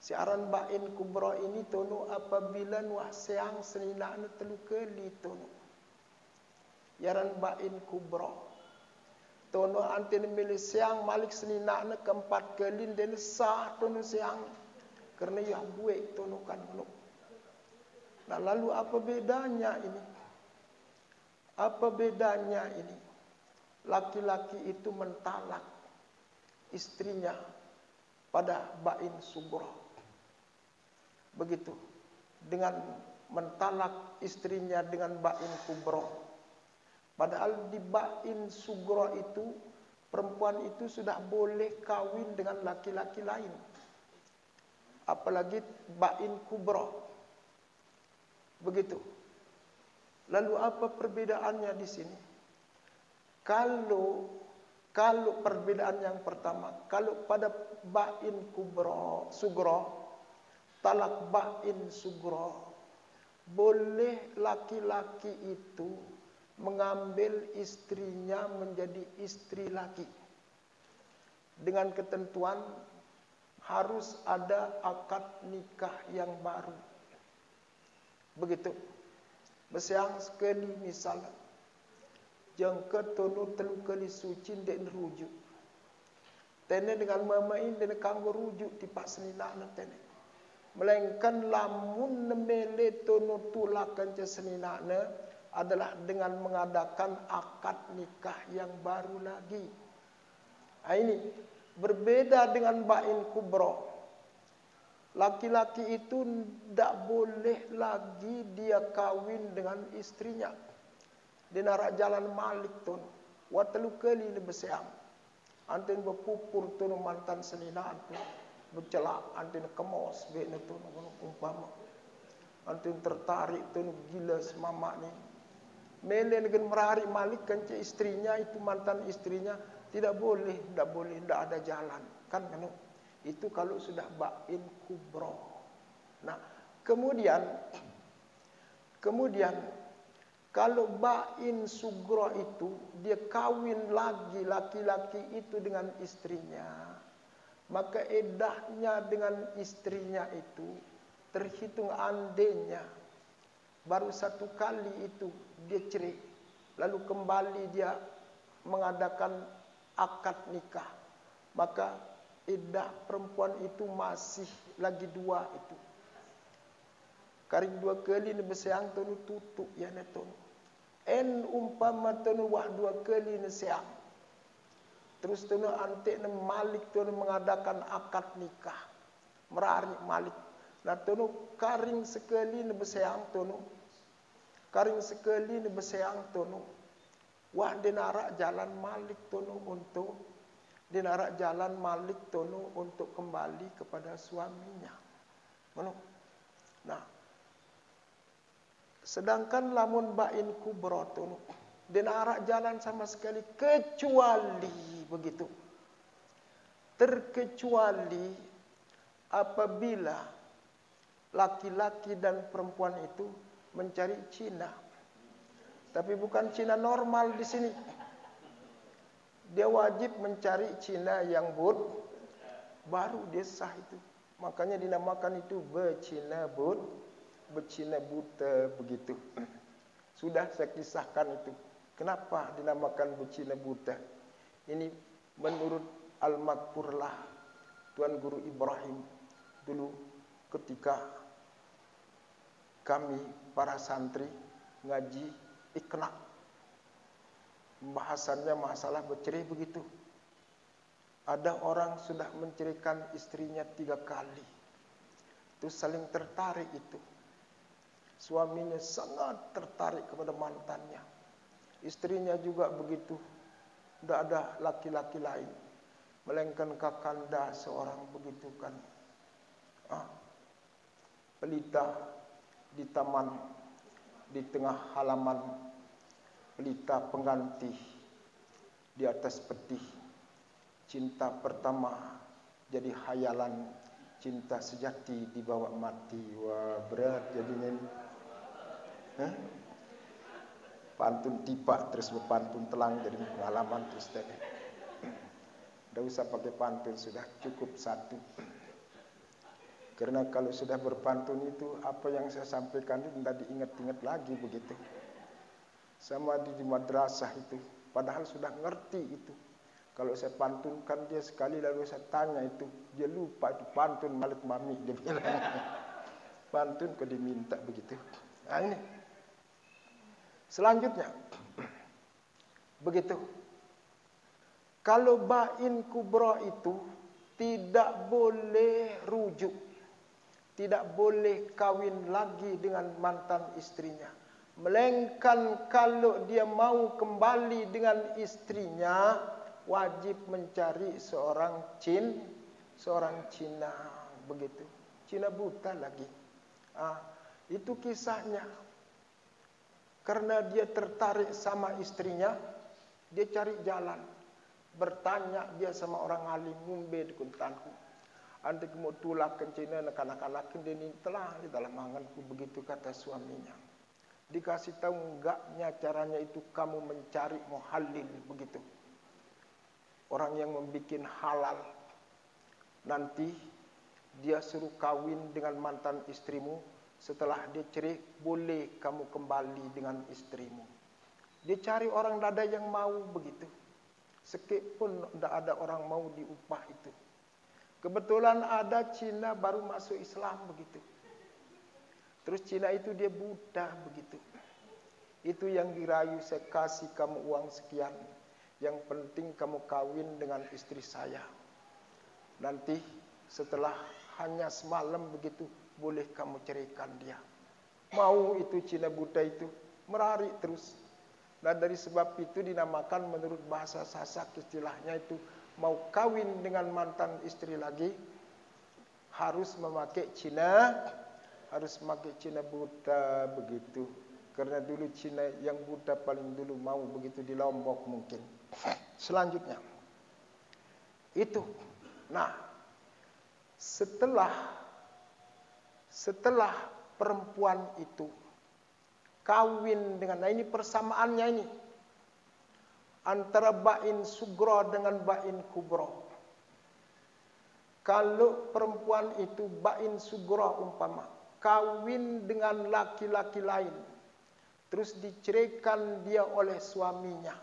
Siaran bain kubro ini tonu apabila nuah seang seninakna 3 kali tonu. Yaran bain kubro. Tonu antin milih seang malik seninakna 4 kali dan sah tonu seang. Karena ya buik tonu kan. Nah, lalu apa bedanya ini? Apa bedanya ini? Laki-laki itu mentalak istrinya pada bain sugro. Begitu. Dengan mentalak istrinya dengan bain kubro. Padahal di bain sugro itu, perempuan itu sudah boleh kawin dengan laki-laki lain. Apalagi bain kubro. Begitu. Lalu apa perbedaannya di sini? Kalau perbedaan yang pertama, kalau pada bain sugro, talak bain sugro, boleh laki-laki itu mengambil istrinya menjadi istri laki. Dengan ketentuan harus ada akad nikah yang baru. Begitu. Beseang sekali misalnya, jangka tonu 3 kali suci dan rujuk. Tene dengan mamain dan kanggo rujuk tipak seninakna tene. melainkan lamun nemele tono tulakan ceseninana adalah dengan mengadakan akad nikah yang baru lagi. Nah, ini berbeda dengan bain kubro. Laki-laki itu tidak boleh lagi dia kawin dengan istrinya. Dia narak jalan malik tun. Watalu kali ni bersiam. Antin berpupur tun mantan seninaan tu. Bercelak antin kemos be tun umpama. Antin tertarik tun gila semamak ni. Mele dengan merari malik kan istrinya itu mantan istrinya tidak boleh, tidak ada jalan. Kan itu kalau sudah bain kubro. Nah, kemudian kalau bain sugro itu dia kawin lagi laki-laki itu dengan istrinya, maka eddahnya dengan istrinya itu terhitung andenya. Baru satu kali itu dia cerai, lalu kembali dia mengadakan akad nikah, maka iddah perempuan itu masih lagi 2 itu. Karing 2 kali ni bersiang tonu tutup ya neton. En umpama tonu wah 2 kali ni siang. Terus tonu antek ni malik tonu mengadakan akad nikah. Merari malik. Nah tonu karing sekali ni bersiang tonu. Karing sekali ni bersiang tonu. Wah dinarak jalan malik tonu untuk dinarak jalan malik tonu untuk kembali kepada suaminya. Nah, sedangkan lamun bain kubro tonu dinarak jalan sama sekali kecuali begitu. Terkecuali apabila laki-laki dan perempuan itu mencari Cina. Tapi bukan Cina normal di sini. Dia wajib mencari Cina yang baru dia sah itu. Makanya dinamakan itu becina buta begitu. Sudah saya kisahkan itu. Kenapa dinamakan becina buta? Ini menurut Al-Makfurlah Tuan Guru Ibrahim dulu ketika kami para santri ngaji Iqna, bahasannya masalah bercerai begitu. Ada orang sudah menceraikan istrinya 3 kali. Terus saling tertarik itu. Suaminya sangat tertarik kepada mantannya. Istrinya juga begitu. Tidak ada laki-laki lain. Melainkan kakanda seorang begitu kan. Pelita di taman, di tengah halaman, pelita pengganti di atas peti. Cinta pertama jadi hayalan, cinta sejati dibawa mati. Wah berat jadinya. Pantun tipak terus berpantun telang jadi pengalaman terus tadi. Tidak usah pakai pantun, sudah cukup 1. Karena kalau sudah berpantun itu apa yang saya sampaikan itu tidak diingat-ingat lagi begitu. Sama di madrasah itu, padahal sudah ngerti itu. Kalau saya pantunkan dia sekali lalu saya tanya itu, dia lupa itu pantun malik mami dia bilang. Pantun kok diminta begitu. Nah ini. Selanjutnya begitu. Kalau bain kubro itu tidak boleh rujuk. Tidak boleh kawin lagi dengan mantan istrinya. Melainkan kalau dia mau kembali dengan istrinya, wajib mencari seorang Cina begitu. Cina buta lagi. Itu kisahnya. Karena dia tertarik sama istrinya, dia cari jalan. Bertanya dia sama orang alim ngumbe di kuntanku. Anda mau tulak kencina nak-nak dia ni telah di dalam anganku begitu kata suaminya. Dikasih tahu enggaknya caranya itu kamu mencari muhallil begitu. Orang yang membikin halal. Nanti dia suruh kawin dengan mantan istrimu. Setelah dia cerai, boleh kamu kembali dengan istrimu. Dia cari orang dada yang mau begitu. Sikit pun tidak ada orang mau diupah itu. Kebetulan ada Cina baru masuk Islam begitu. Terus Cina itu dia Buddha begitu. Itu yang dirayu, saya kasih kamu uang sekian. Yang penting kamu kawin dengan istri saya. Nanti setelah hanya semalam begitu, boleh kamu ceraikan dia. Mau itu Cina Buddha itu, merarik terus. Nah dari sebab itu dinamakan menurut bahasa Sasak istilahnya itu, mau kawin dengan mantan istri lagi, harus memakai Cina Buddha begitu. Karena dulu Cina yang Buddha paling dulu mau begitu di Lombok mungkin. Selanjutnya itu. Nah, setelah perempuan itu kawin dengan, nah ini persamaannya ini antara Ba'in Sugro dengan Ba'in Kubro. Kalau perempuan itu Ba'in Sugro umpama kawin dengan laki-laki lain, terus diceraikan dia oleh suaminya,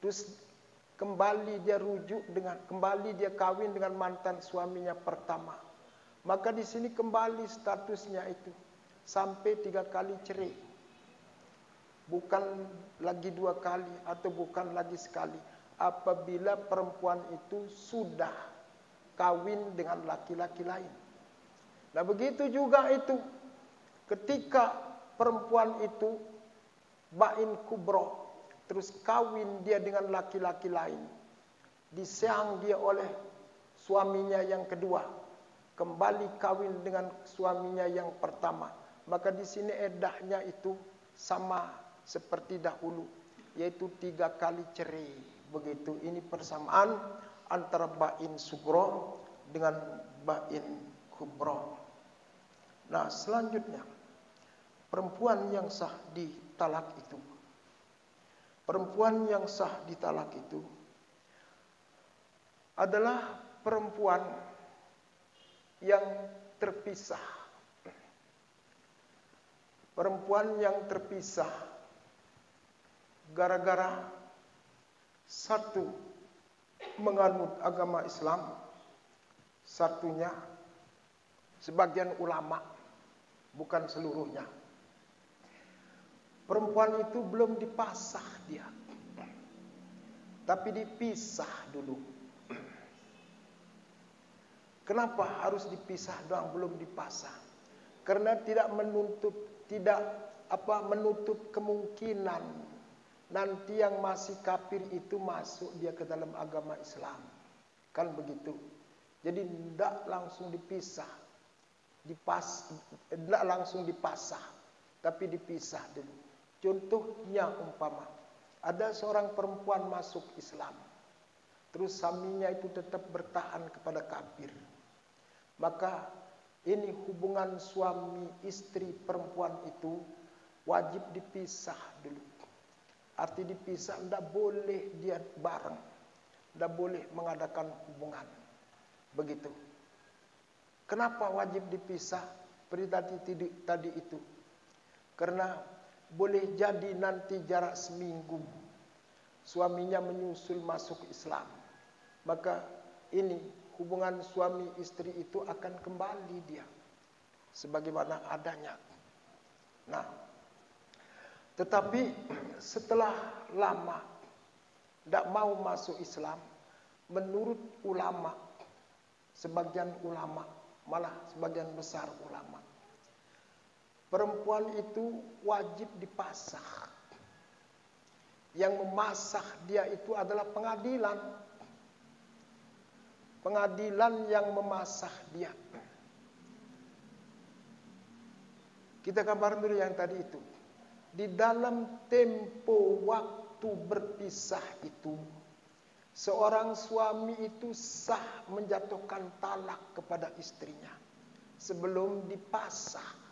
terus kembali dia kawin dengan mantan suaminya pertama, maka di sini kembali statusnya itu sampai 3 kali cerai, bukan lagi 2 kali atau bukan lagi sekali. Apabila perempuan itu sudah kawin dengan laki-laki lain. Nah begitu juga itu ketika perempuan itu Ba'in Kubro, terus kawin dia dengan laki-laki lain, disayang dia oleh suaminya yang kedua, kembali kawin dengan suaminya yang pertama, maka di sini eddahnya itu sama seperti dahulu, yaitu 3 kali cerai. Begitu, ini persamaan antara Ba'in Sugro dengan Ba'in Kubro. Nah selanjutnya, perempuan yang sah ditalak itu. Perempuan yang sah ditalak itu adalah perempuan yang terpisah. Perempuan yang terpisah gara-gara satu menganut agama Islam, satunya sebagian ulama, bukan seluruhnya. Perempuan itu belum dipasah dia, tapi dipisah dulu. Kenapa harus dipisah doang, belum dipasah? Karena tidak menutup kemungkinan nanti yang masih kafir itu masuk dia ke dalam agama Islam. Kan begitu. Jadi tidak langsung dipisah. Tidak langsung dipasah, tapi dipisah dulu. Contohnya umpama ada seorang perempuan masuk Islam, terus suaminya itu tetap bertahan kepada kafir, maka ini hubungan suami istri perempuan itu wajib dipisah dulu. Arti dipisah, tidak boleh dia bareng, tidak boleh mengadakan hubungan. Begitu. Kenapa wajib dipisah? Seperti tadi itu. Karena boleh jadi nanti jarak seminggu suaminya menyusul masuk Islam. Maka ini hubungan suami istri itu akan kembali dia sebagaimana adanya. Nah, tetapi setelah lama tidak mau masuk Islam, menurut ulama, sebagian ulama, malah sebagian besar ulama, perempuan itu wajib dipasah. Yang memasah dia itu adalah pengadilan. Pengadilan yang memasah dia. Kita gambar dulu yang tadi itu. Di dalam tempo waktu berpisah itu, seorang suami itu sah menjatuhkan talak kepada istrinya sebelum dipasah.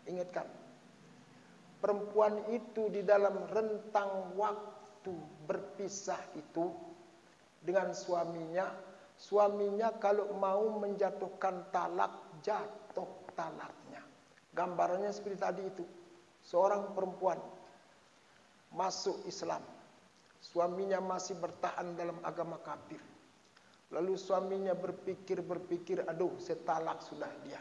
Ingatkan, perempuan itu di dalam rentang waktu berpisah itu dengan suaminya, suaminya kalau mau menjatuhkan talak, jatuh talaknya. Gambarannya seperti tadi itu, seorang perempuan masuk Islam, suaminya masih bertahan dalam agama kafir. Lalu suaminya berpikir, aduh saya talak sudah dia.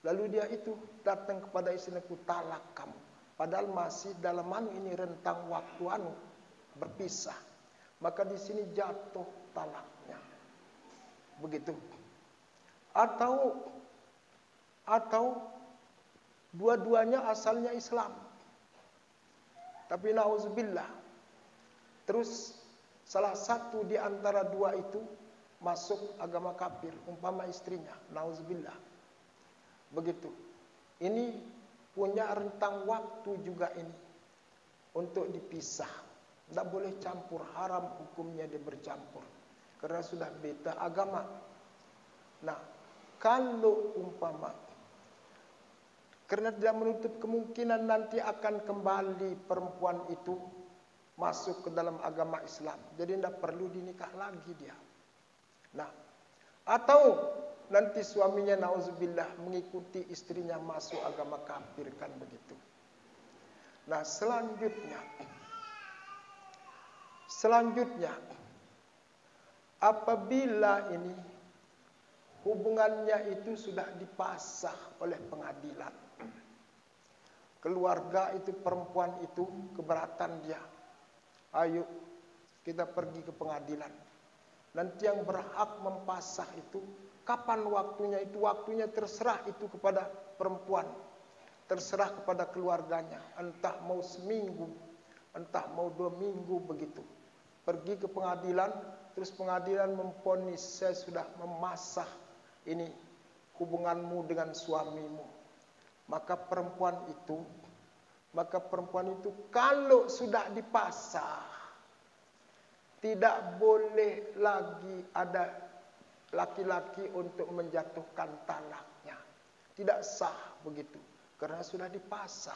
Lalu dia itu datang kepada istrinya, ku talak kamu. Padahal masih dalam ini rentang waktu berpisah. Maka di sini jatuh talaknya. Begitu. Atau dua-duanya asalnya Islam. Tapi nauzubillah. Terus salah satu di antara dua itu masuk agama kafir, umpama istrinya, nauzubillah. Begitu. Ini punya rentang waktu juga ini untuk dipisah. Tidak boleh campur, haram hukumnya dia bercampur. Karena sudah beda agama. Nah, kalau umpama, karena tidak menutup kemungkinan nanti akan kembali perempuan itu masuk ke dalam agama Islam. Jadi tidak perlu dinikah lagi dia. Nah, atau nanti suaminya nauzubillah mengikuti istrinya masuk agama kafir, kan begitu. Nah, selanjutnya apabila ini hubungannya itu sudah dipasah oleh pengadilan. Keluarga itu, perempuan itu keberatan dia. Ayo kita pergi ke pengadilan. Nanti yang berhak mempasah itu, kapan waktunya itu? Waktunya terserah itu kepada perempuan. Terserah kepada keluarganya. Entah mau seminggu, entah mau 2 minggu begitu. Pergi ke pengadilan, terus pengadilan memvonis saya sudah memasah ini hubunganmu dengan suamimu. Maka perempuan itu kalau sudah dipasah, tidak boleh lagi ada laki-laki untuk menjatuhkan talaknya. Tidak sah begitu. Karena sudah dipasah.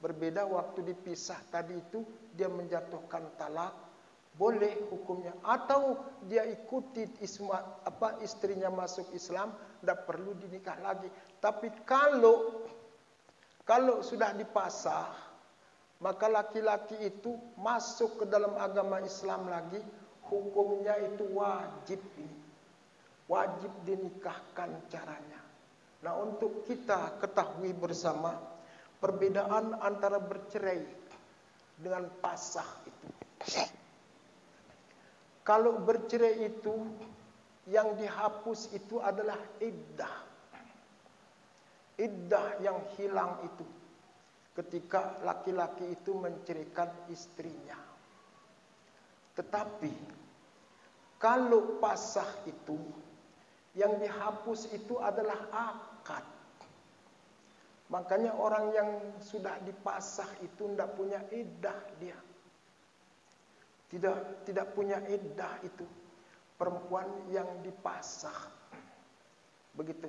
Berbeda waktu dipisah tadi itu, dia menjatuhkan talak, boleh hukumnya. Atau dia ikuti istrinya masuk Islam, tidak perlu dinikah lagi. Tapi kalau sudah dipasah, maka laki-laki itu masuk ke dalam agama Islam lagi, hukumnya itu wajib ini. Wajib dinikahkan caranya. Nah, untuk kita ketahui bersama perbedaan antara bercerai dengan pasah itu. Kalau bercerai itu yang dihapus itu adalah iddah. Iddah yang hilang itu ketika laki-laki itu menceraikan istrinya. Tetapi kalau pasah itu yang dihapus itu adalah akad. Makanya orang yang sudah dipasah itu tidak punya iddah dia. Tidak punya iddah itu perempuan yang dipasah. Begitu.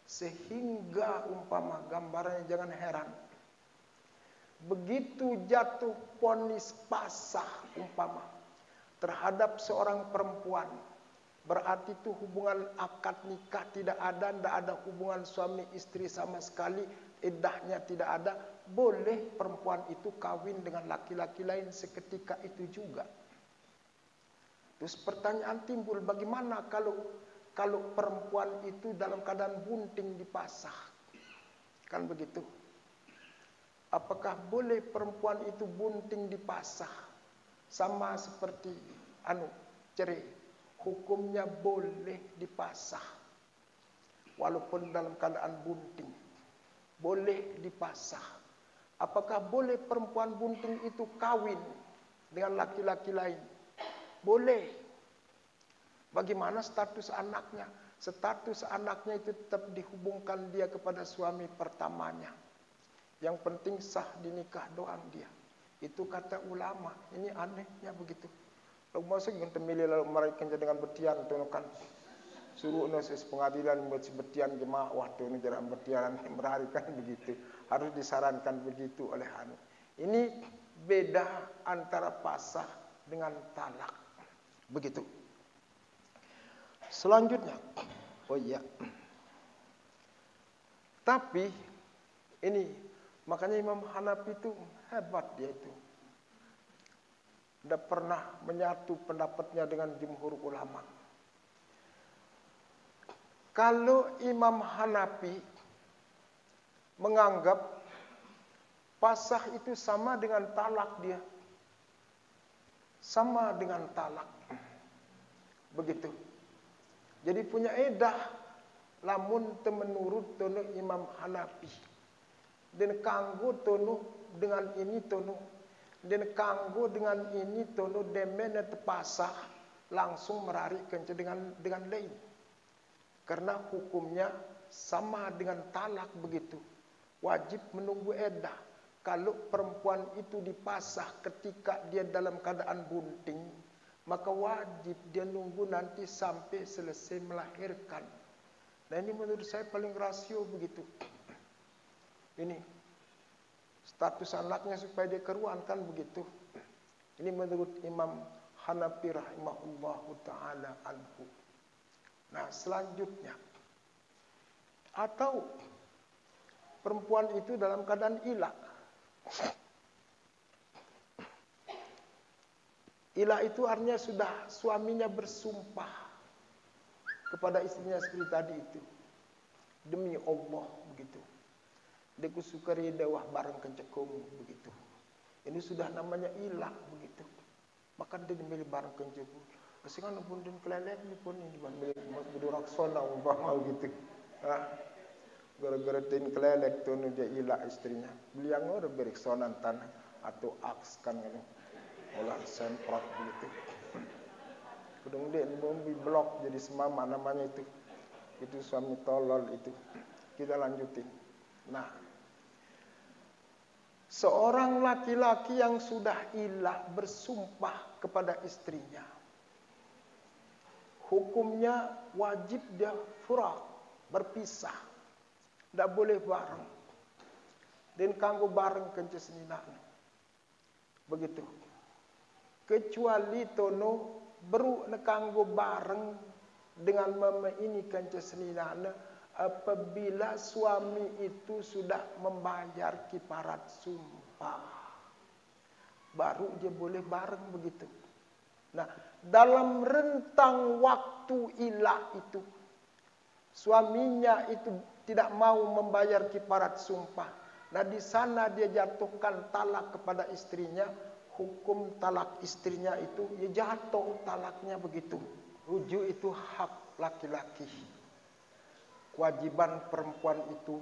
Sehingga umpama gambarannya, jangan heran. Begitu jatuh vonis pasah umpama terhadap seorang perempuan, berarti itu hubungan akad nikah tidak ada hubungan suami istri sama sekali, iddahnya tidak ada, boleh perempuan itu kawin dengan laki-laki lain seketika itu juga. Terus pertanyaan timbul, bagaimana kalau perempuan itu dalam keadaan bunting dipasah? Kan begitu. Apakah boleh perempuan itu bunting dipasah? Sama seperti cerai. Hukumnya boleh dipasah. Walaupun dalam keadaan bunting. Boleh dipasah. Apakah boleh perempuan bunting itu kawin dengan laki-laki lain? Boleh. Bagaimana status anaknya? Status anaknya itu tetap dihubungkan dia kepada suami pertamanya. Yang penting sah dinikah doang dia. Itu kata ulama. Ini anehnya begitu. Lalu masuk yang temili lalu mereka dengan betian tu kan suruh nasihat pengadilan buat betian jemaah waktu ini jarak betian merarikan begitu. Harus disarankan begitu oleh anu. Ini beda antara pasah dengan talak. Begitu. Selanjutnya, oh iya. Tapi ini makanya Imam Hanafi itu hebat dia itu. tidak pernah menyatu pendapatnya dengan jumhur ulama. Kalau Imam Hanafi menganggap pasah itu sama dengan talak dia. Sama dengan talak. Begitu. Jadi punya edah. Lamun temenurut tono Imam Hanafi. Dan kanggo tono dengan ini tono. Dan kanggo dengan ini tono demene tepasah. Langsung merarik kenca dengan lain. Karena hukumnya sama dengan talak begitu. Wajib menunggu edah. Kalau perempuan itu dipasah ketika dia dalam keadaan bunting, maka wajib dia nunggu nanti sampai selesai melahirkan. Nah ini menurut saya paling rasio begitu. Ini status anaknya supaya dia keruan kan begitu. Ini menurut Imam Hanafi rahimahullahu ta'ala anhu. Nah selanjutnya, atau perempuan itu dalam keadaan ilah. Ilah itu artinya sudah suaminya bersumpah kepada istrinya seperti tadi itu. Demi Allah begitu. Deku sukari dawah bareng kencekum begitu. Ini sudah namanya ilah begitu. Maka dia milih bareng kencekum. Kesingan pun dan kelelek ni pun ini milih bedurak sona umpama gitu. Gara-gara tin kelelek tu dia ilah istrinya. Beliang orang berik sonan tanah atau aks kan ini. Olah semprot begitu. Kedung dia bombi blok jadi semama namanya itu. Itu suami tolol itu. Kita lanjutin. Nah, seorang laki-laki yang sudah ilah bersumpah kepada istrinya, hukumnya wajib dia furak, berpisah. Tidak boleh bareng. Dan kanggo bareng kenca seninakna. Begitu. Kecuali tono beru nekanggo bareng dengan mama ini kenca seninakna apabila suami itu sudah membayar kifarat sumpah. Baru dia boleh bareng begitu. Nah, dalam rentang waktu ilah itu suaminya itu tidak mau membayar kifarat sumpah. Nah di sana dia jatuhkan talak kepada istrinya. Hukum talak istrinya itu ya jatuh talaknya begitu. Rujuk itu hak laki-laki. Kewajiban perempuan itu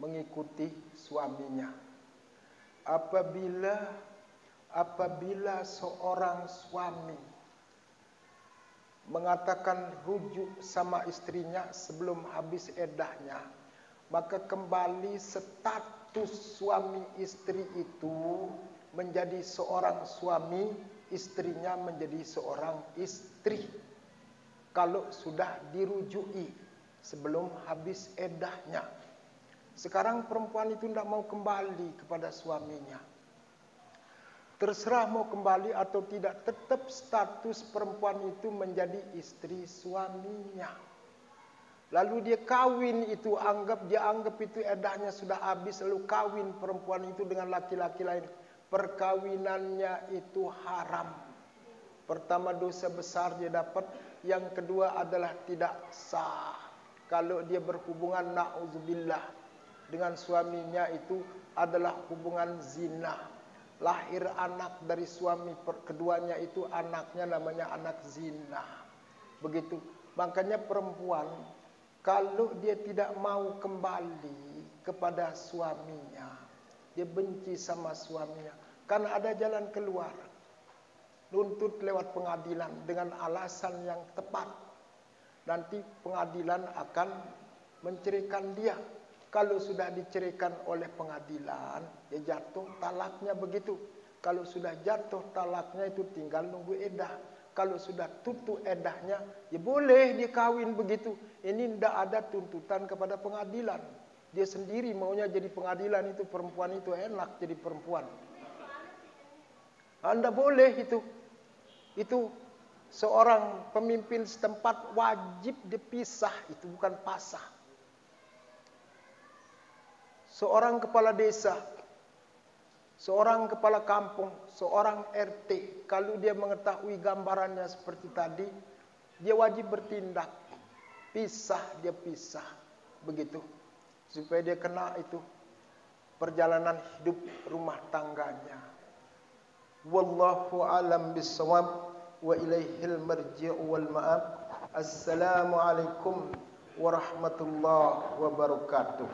mengikuti suaminya. Apabila seorang suami mengatakan rujuk sama istrinya sebelum habis eddahnya, maka kembali status suami istri itu menjadi seorang suami, istrinya menjadi seorang istri. Kalau sudah dirujui sebelum habis eddahnya. Sekarang perempuan itu tidak mau kembali kepada suaminya. Terserah mau kembali atau tidak, tetap status perempuan itu menjadi istri suaminya. Lalu dia kawin itu, dia anggap itu eddahnya sudah habis, lalu kawin perempuan itu dengan laki-laki lain. Perkawinannya itu haram. Pertama dosa besar dia dapat, yang kedua adalah tidak sah. Kalau dia berhubungan na'udzubillah dengan suaminya itu adalah hubungan zina. Lahir anak dari suami keduanya itu anaknya namanya anak zina. Begitu. Makanya perempuan kalau dia tidak mau kembali kepada suaminya, dia benci sama suaminya, karena ada jalan keluar. Nuntut lewat pengadilan dengan alasan yang tepat. Nanti pengadilan akan menceraikan dia. Kalau sudah diceraikan oleh pengadilan, ya jatuh talaknya begitu. Kalau sudah jatuh talaknya itu tinggal nunggu edah. Kalau sudah tutup edahnya, ya boleh dia kawin begitu. Ini tidak ada tuntutan kepada pengadilan. Dia sendiri maunya jadi pengadilan itu, perempuan itu enak jadi perempuan. Anda boleh itu. Itu seorang pemimpin setempat wajib dipisah, itu bukan pasah. Seorang kepala desa Seorang kepala kampung, seorang RT, kalau dia mengetahui gambarannya seperti tadi, dia wajib bertindak. Pisah, dia pisah. Begitu. Supaya dia kena itu perjalanan hidup rumah tangganya. Wallahu alam bissawab wa ilaihil marji'u wal ma'ab. Assalamualaikum warahmatullahi wabarakatuh.